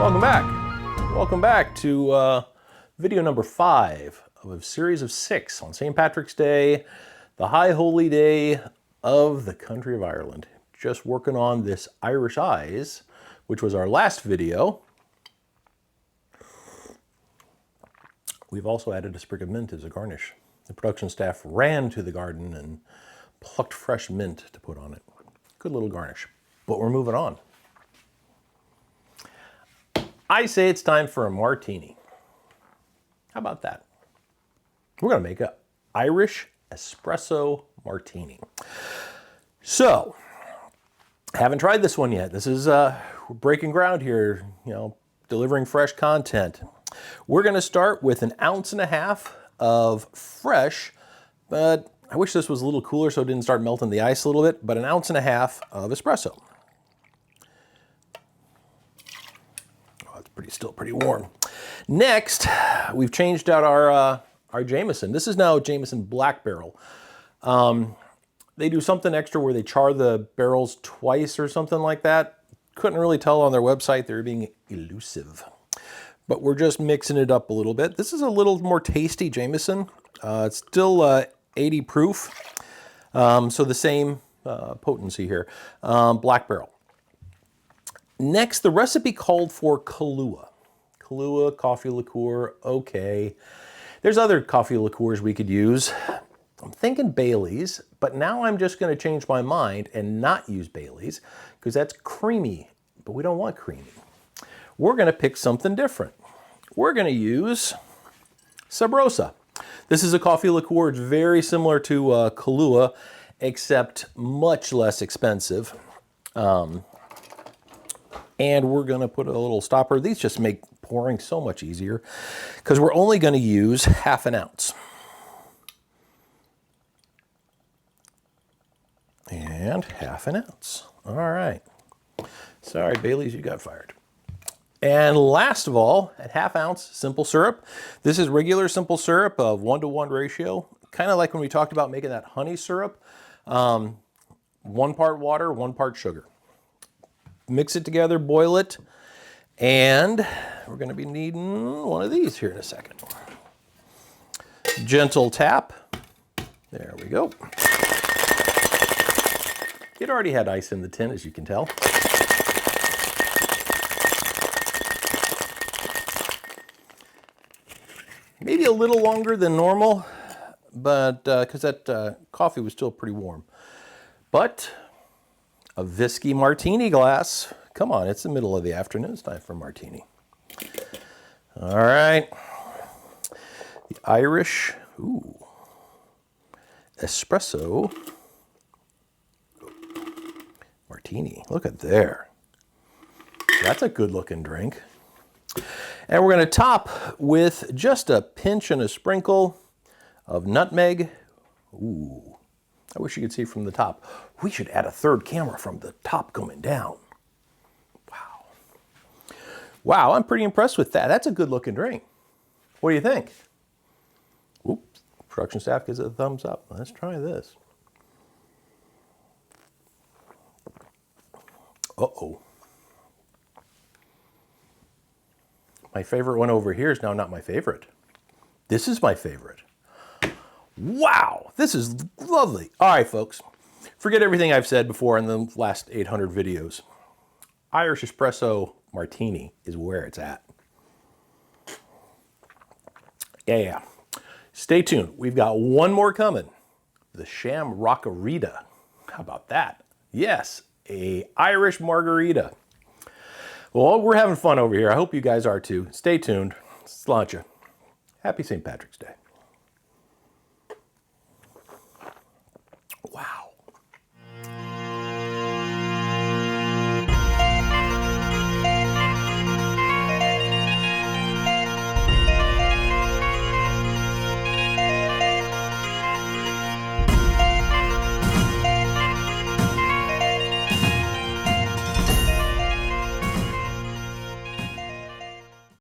Welcome back. Welcome back to video number 5 of a series of 6 on St. Patrick's Day, the high holy day of the country of Ireland. Just working on this Irish Eyes, which was our last video. We've also added a sprig of mint as a garnish. The production staff ran to the garden and plucked fresh mint to put on it. Good little garnish. But we're moving on. I say it's time for a martini. How about that? We're going to make an Irish espresso martini. So, haven't tried this one yet. This is we're breaking ground here, delivering fresh content. We're going to start with 1.5 ounces of fresh, but I wish this was a little cooler so it didn't start melting the ice a little bit, but 1.5 ounces of espresso. Still pretty warm. Next, we've changed out our Jameson. This is now Jameson Black Barrel. They do something extra where they char the barrels twice or something like that. Couldn't really tell on their website. They were being elusive. But we're just mixing it up a little bit. This is a little more tasty Jameson. It's still 80 proof. So the same potency here. Black Barrel. Next, the recipe called for Kahlua. Kahlua, coffee liqueur, okay. There's other coffee liqueurs we could use. I'm thinking Bailey's, but now I'm just going to change my mind and not use Bailey's because that's creamy, but we don't want creamy. We're going to pick something different. We're going to use Sabrosa. This is a coffee liqueur. It's very similar to Kahlua, except much less expensive. And we're going to put a little stopper. These just make pouring so much easier because we're only going to use 1/2 ounce. And 1/2 ounce. All right. Sorry, Bailey's, you got fired. And last of all, at 1/2 ounce, simple syrup. This is regular simple syrup of 1-to-1 ratio. Kind of like when we talked about making that honey syrup. 1 part water, 1 part sugar. Mix it together, boil it, and we're going to be needing one of these here in a second. Gentle tap. There we go. It already had ice in the tin, as you can tell. Maybe a little longer than normal, but because that coffee was still pretty warm. But a Viski Martini glass. Come on, it's the middle of the afternoon. It's time for martini. All right. The Irish espresso martini. Look at there. That's a good looking drink. And we're going to top with just a pinch and a sprinkle of nutmeg. Ooh. I wish you could see from the top. We should add a 3rd camera from the top coming down. Wow. Wow, I'm pretty impressed with that. That's a good looking drink. What do you think? Oops, production staff gives it a thumbs up. Let's try this. Uh-oh. My favorite one over here is now not my favorite. This is my favorite. Wow, this is lovely. All right, folks, forget everything I've said before in the last 800 videos. Irish espresso martini is where it's at. Yeah. Stay tuned. We've got one more coming. The Sham Rockarita. How about that? Yes, a Irish margarita. Well, we're having fun over here. I hope you guys are too. Stay tuned. Sláinte. Happy St. Patrick's Day.